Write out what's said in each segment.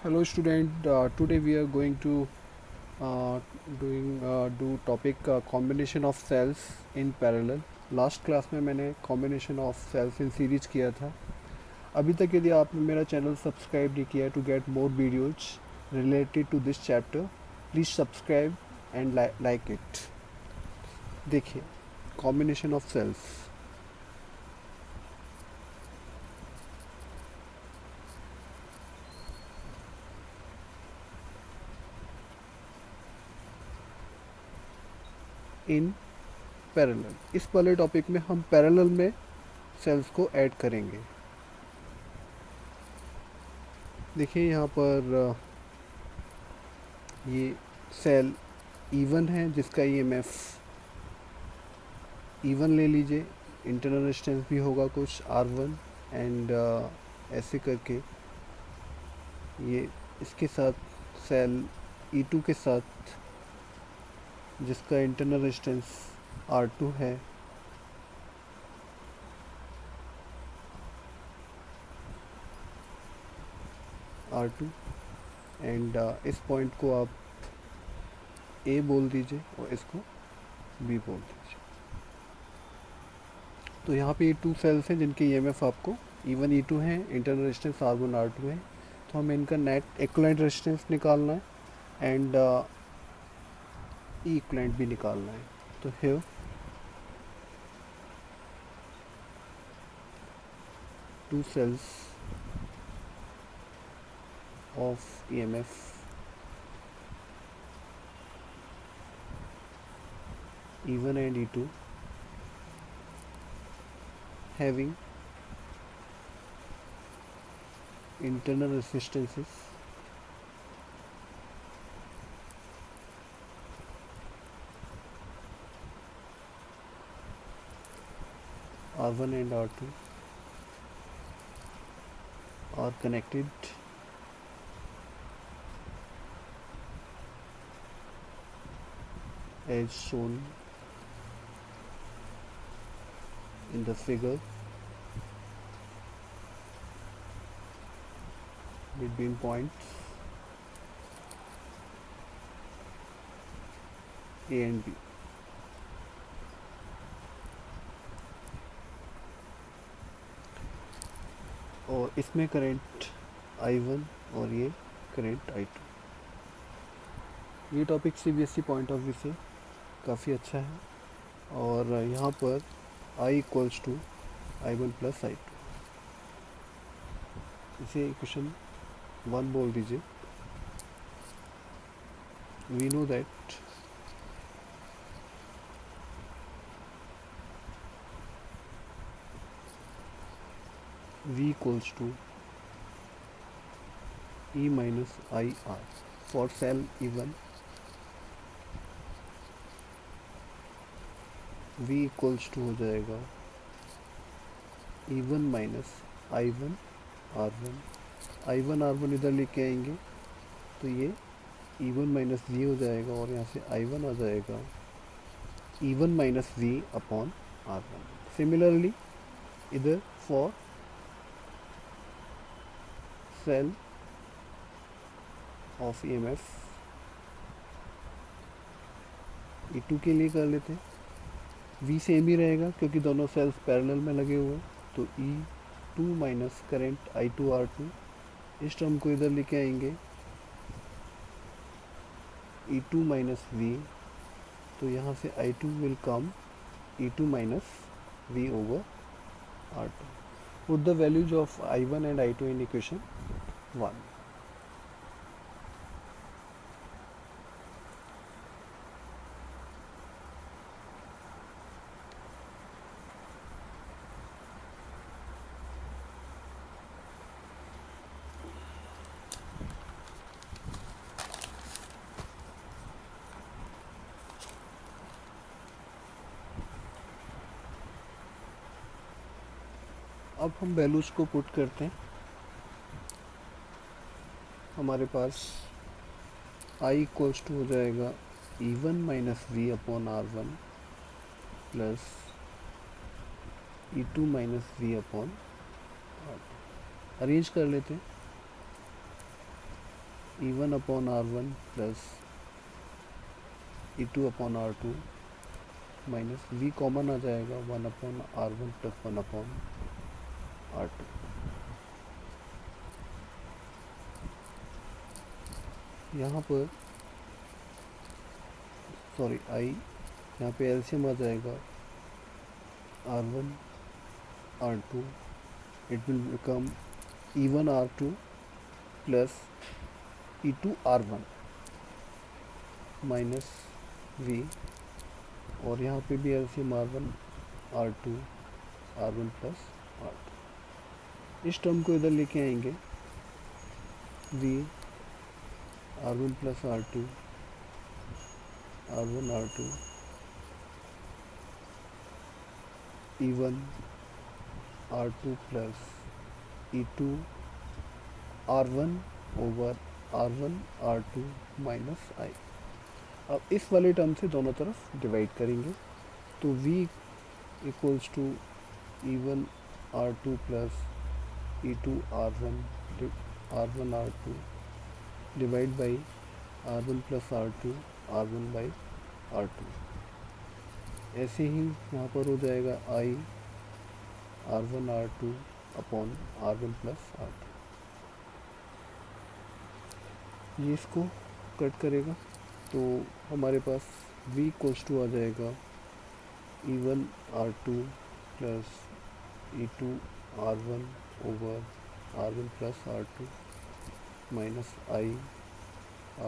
Hello student, today we are going to uh, do topic combination of cells in parallel. Last class में मैंने combination of cells in series किया था. अभी तक यदि आपने मेरा चैनल सब्सक्राइब नहीं किया to get more videos related to this chapter, please subscribe and like it. देखिए combination of cells in parallel. इस वाले टॉपिक में हम पैरेलल में सेल्स को ऐड करेंगे. देखिए यहाँ पर ये सेल E1 है जिसका ईएमएफ E1 ले लीजिए. इंटरनल रेजिस्टेंस भी होगा कुछ R1 एंड ऐसे करके ये इसके साथ सेल E2 के साथ जिसका इंटरनल रेजिस्टेंस R2 है R2 एंड इस पॉइंट को आप A बोल दीजिए और इसको B बोल दीजिए. तो यहाँ पे ये 2 सेल्स हैं जिनके ईएमएफ आपको E1 E2 हैं, इंटरनल रेजिस्टेंस R1 R2 है. तो हमें इनका नेट इक्विवेलेंट रेजिस्टेंस निकालना है एंड इक्विवेलेंट भी निकालना है. तो here two cells of EMF E1 and E2 having internal resistances R1 and R2 are connected as shown in the figure between points A and B. और इसमें current I1 और ये करंट I2. ये topic CBSE point of view से काफ़ी अच्छा है. और यहाँ पर I equals to I1 plus I2. इसे इक्वेशन 1 बोल दीजिए. We know that V equals to E minus IR for cell E1. V equals to हो जाएगा E1 minus I1 R1. I1 R1 इधर लेके आएंगे तो ये E1 माइनस V हो जाएगा और यहाँ से I1 आ जाएगा E1 minus V upon R1. Similarly इधर for cell of EMF E2 के लिए कर लेते हैं. V सेम ही रहेगा क्योंकि दोनों सेल्स पैरेलल में लगे हुए हैं. तो E2 minus current I2 R2 इस टर्म को इधर लेके आएंगे E2 माइनस V. तो यहाँ से I2 will come E2 minus V over R2. Put the values of I1 and I2 in equation 1. अब हम वैल्यूज को पुट करते हैं. हमारे पास I इक्वल्स टू हो जाएगा E1 minus V upon R1 plus E2 minus V upon R2. Arrange कर लेते हैं. E1 upon R1 plus E2 upon R2 minus V common आ जाएगा 1 upon R1 plus 1 upon R2। यहाँ पर सॉरी आई यहाँ पे एलसीएम आ जाएगा R1 R2, it will become E1 R2 plus E2 R1 minus V, और यहाँ पे भी LCM R1 R2 R1 plus R2। इस टर्म को इधर लेके आएंगे, V R1 plus R2 R1 R2 E1 R2 plus E2 R1 over R1 R2 minus I। अब इस वाले टर्म से दोनों तरफ डिवाइड करेंगे, तो V equals to E1 R2 plus E2 R1 R2 divide by R1 plus R2 R1 by R2। ऐसे ही यहाँ पर हो जाएगा I R1 R2 upon R1 plus R2। ये इसको कट करेगा, तो हमारे पास V इक्वल्स टू आ जाएगा E1 R2 plus E2 R1 over R1 plus R2 minus I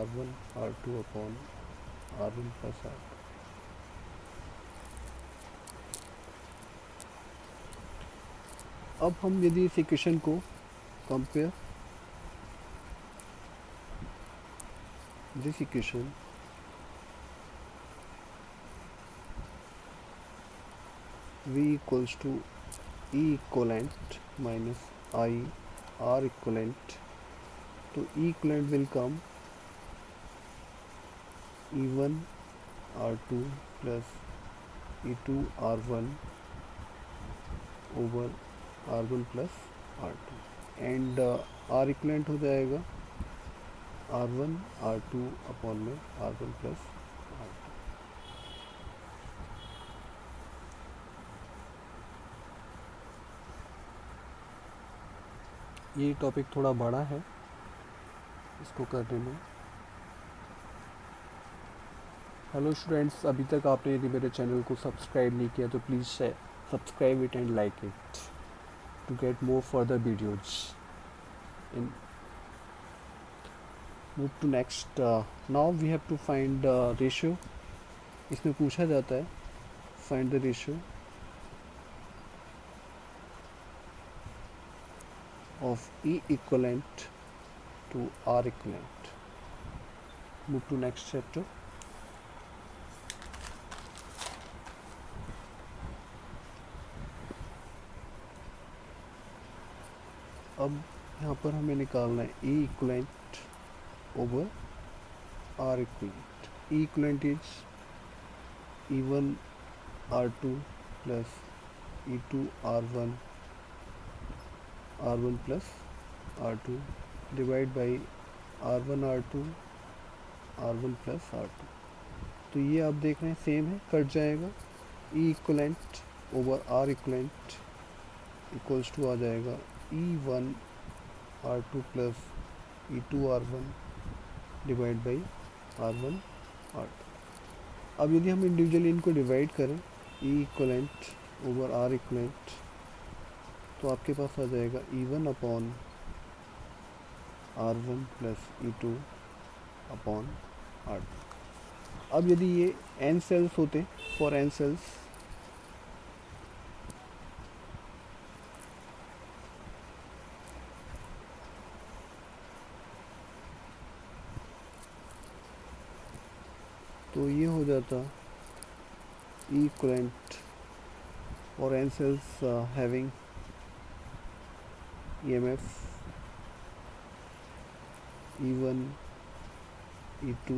R1 R2 upon R1 plus R2। अब हम यदि इस इक्वेशन को compare this equation V equals to E equivalent minus I R equivalent, तो E equivalent will come E1 R2 plus E2 R1 over R1 plus R2, and R equivalent हो जाएगा R1 R2 upon में R1 plus R2। ये topic थोड़ा बड़ा है इसको करने में। हेलो स्टूडेंट्स, अभी तक आपने यदि मेरे चैनल को सब्सक्राइब नहीं किया तो please subscribe it and like it to get more further videos in move to next. Now we have to find ratio. इसमें पूछा जाता है find the ratio of E equivalent to R equivalent. Move to next chapter. अब यहाँ पर हमें निकालना है E equivalent over R equivalent. E equivalent is E1 R2 plus E2 R1 R1 plus R2 divide by R1 R2 R1 plus R2। तो ये आप देख रहे हैं सेम है, कट जाएगा। E equivalent over R equivalent equals to आ जाएगा E1 R2 plus E2 R1 divide by R1 R2। अब यदि हम इंडिविजुअली इनको डिवाइड करें E equivalent over R equivalent, तो आपके पास आ जाएगा E1 upon R1 plus E2 upon R2। अब यदि ये n सेल्स होते, फॉर n सेल्स, तो ये हो जाता E equivalent और n cells having EMF E1 E2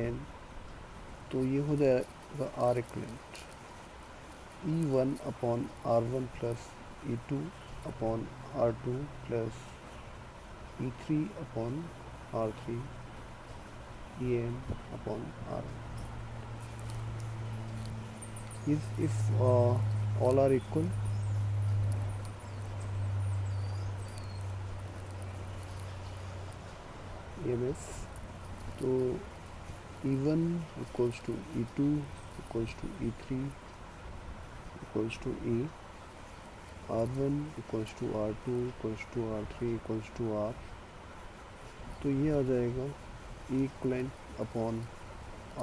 En, तो ये हो जाएगा R equivalent E1 upon R1 plus E2 upon R2 plus E3 upon R3 En upon R. Is if all are equal, EMF, तो E1 equals to E2 equals to E3 equals to E, R1 equals to R2 equals to R3 equals to R. तो ये आ जाएगा E equivalent upon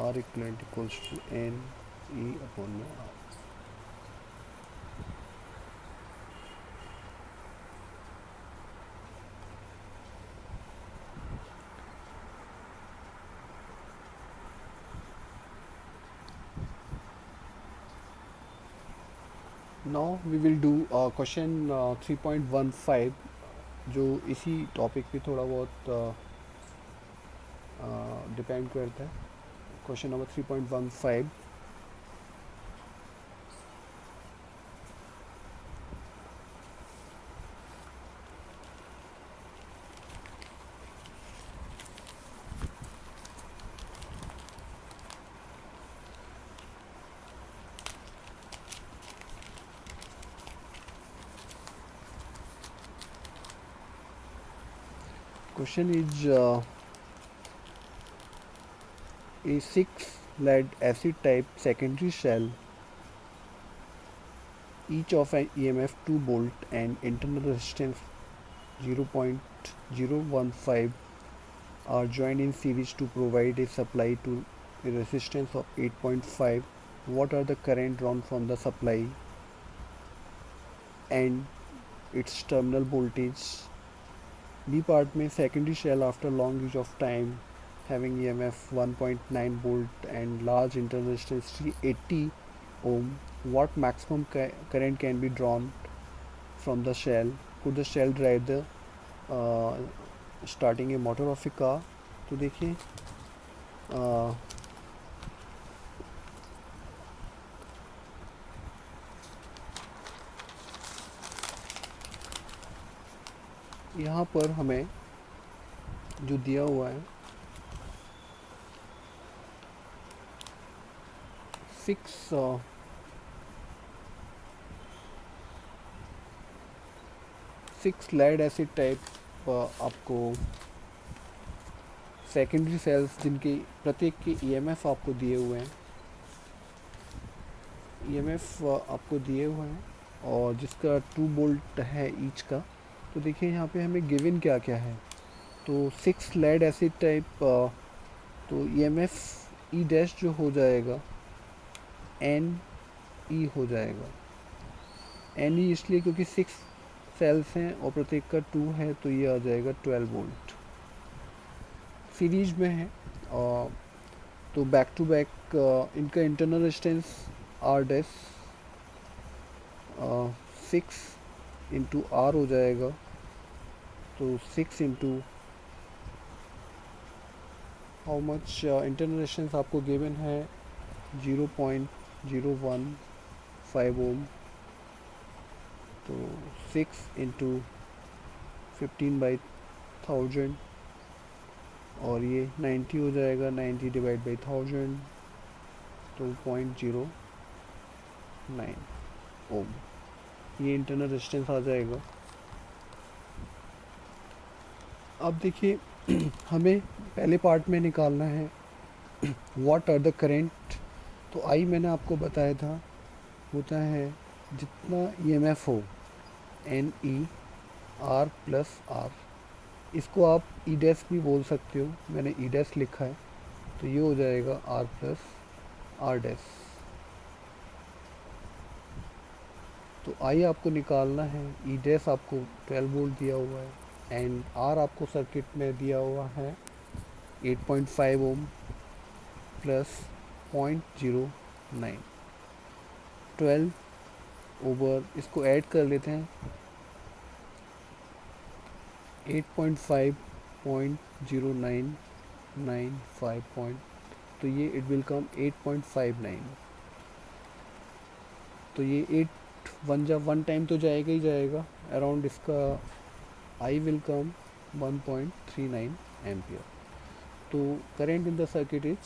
R equivalent equals to N E upon में R. Now we will do question 3.15 जो इसी topic पे थोड़ा बहुत डिपेंड करता है. Question number 3.15. Question is a 6 lead acid type secondary shell, each of an EMF 2 volt and internal resistance 0.015 are joined in series to provide a supply to a resistance of 8.5. What are the current drawn from the supply and its terminal voltage? B part में secondary shell after long use of time having EMF 1.9 volt and large internal resistance 380 ohm. What maximum current can be drawn from the shell? Could the shell drive the starting a motor of a car? तो देखिए यहाँ पर हमें जो दिया हुआ है 6 lead acid type आपको सेकेंडरी सेल्स जिनके प्रत्येक के ईएमएफ आपको दिए हुए हैं, ईएमएफ आपको दिए हुए हैं और जिसका 2 वोल्ट है ईच का. तो देखिए यहाँ पे हमें गिवन क्या क्या है. तो 6 लेड एसिड टाइप तो ईएमएफ ई डैश जो हो जाएगा एन ई हो जाएगा. एन ई इसलिए क्योंकि 6 सेल्स हैं और प्रत्येक का 2 है तो ये आ जाएगा 12 वोल्ट. सीरीज में है तो बैक टू बैक इनका internal resistance R dash 6 into R हो जाएगा. तो 6 into how much internal resistance आपको गिवन है 0.015 ओम. तो 6 इंटू 15/1000 और ये 90 हो जाएगा. 90 डिवाइड बाई 1000 तो 0.09 ओम ये इंटरनल रेजिस्टेंस आ जाएगा. अब देखिए हमें पहले पार्ट में निकालना है व्हाट आर द करेंट. तो आई मैंने आपको बताया था होता है जितना ईएमएफ हो N E R plus R. इसको आप ई डैश भी बोल सकते हो, मैंने ई डैश लिखा है. तो ये हो जाएगा आर प्लस आर डैश. तो आई आपको निकालना है. ई डैश आपको 12 वोल्ट दिया हुआ है एंड आर आपको सर्किट में दिया हुआ है 8.5 ओम प्लस 0.09. 12 ओवर इसको ऐड कर लेते हैं 8.5.0995 पॉइंट. तो ये इट विल कम 8.59. तो ये 8 वन टाइम तो जाएगा ही जाएगा अराउंड. इसका आई विल कम 1.39 एम्पियर। तो current in the circuit is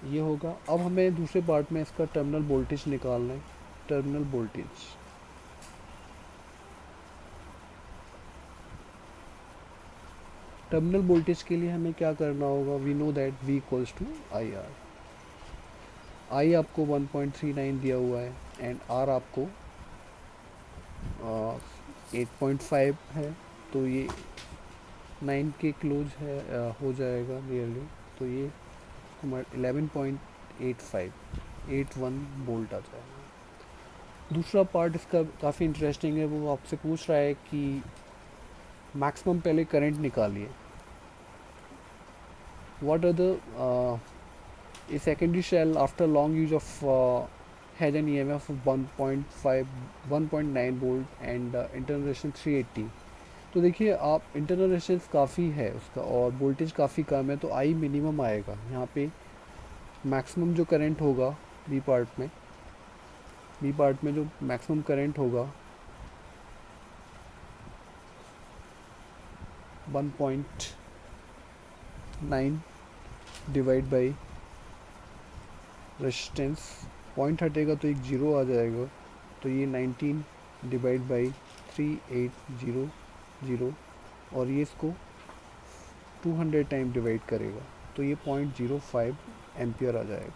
ये होगा। अब हमें दूसरे पार्ट में इसका टर्मिनल वोल्टेज निकालना है। टर्मिनल वोल्टेज के लिए हमें क्या करना होगा, we know that V equals to I R. I आपको 1.39 दिया हुआ है एंड आर आपको 8.5 है, तो ये 9 के क्लोज है, हो जाएगा नियरली। तो ये हमारा 11.81 वोल्ट आ जाएगा। दूसरा पार्ट इसका काफ़ी इंटरेस्टिंग है, वो आपसे पूछ रहा है कि मैक्सिमम पहले करंट निकालिए। What are the a secondary shell after long use of has an EMF of 1.9 volt and internal resistance 380। तो देखिए आप, इंटरनल रेजिस्टेंस काफ़ी है उसका और वोल्टेज काफ़ी कम है, तो आई मिनिमम आएगा यहाँ पे। मैक्सिमम जो करंट होगा बी पार्ट में जो मैक्सिमम करंट होगा 1.9 डिवाइड बाई रेजिस्टेंस, पॉइंट हटेगा तो एक जीरो आ जाएगा, तो ये 19 डिवाइड बाई 3800, और ये इसको 200 टाइम डिवाइड करेगा, तो ये 0.05 एम्पियर आ जाएगा।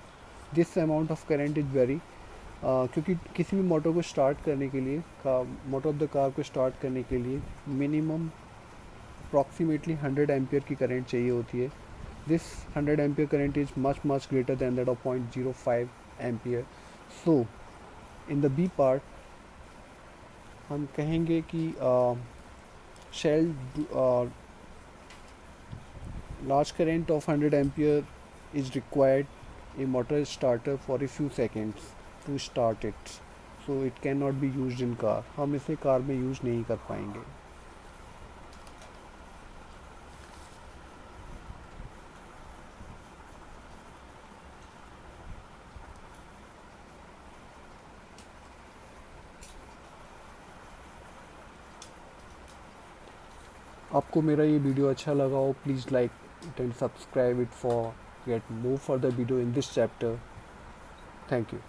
This amount of current is very, क्योंकि किसी भी मोटर को स्टार्ट करने के लिए, मोटर ऑफ द कार को स्टार्ट करने के लिए मिनिमम अप्रॉक्सीमेटली 100 एम्पियर की करंट चाहिए होती है। This 100 ampere current is much greater than that of 0.05 ampere. So in the B part हम कहेंगे कि shell large current of 100 ampere is required a motor starter for a few seconds to start it, so it cannot be used in car. हम इसे car में use नहीं कर पाएंगे। आपको मेरा ये वीडियो अच्छा लगा हो, please like it and subscribe it for gate more further video in this chapter. Thank you.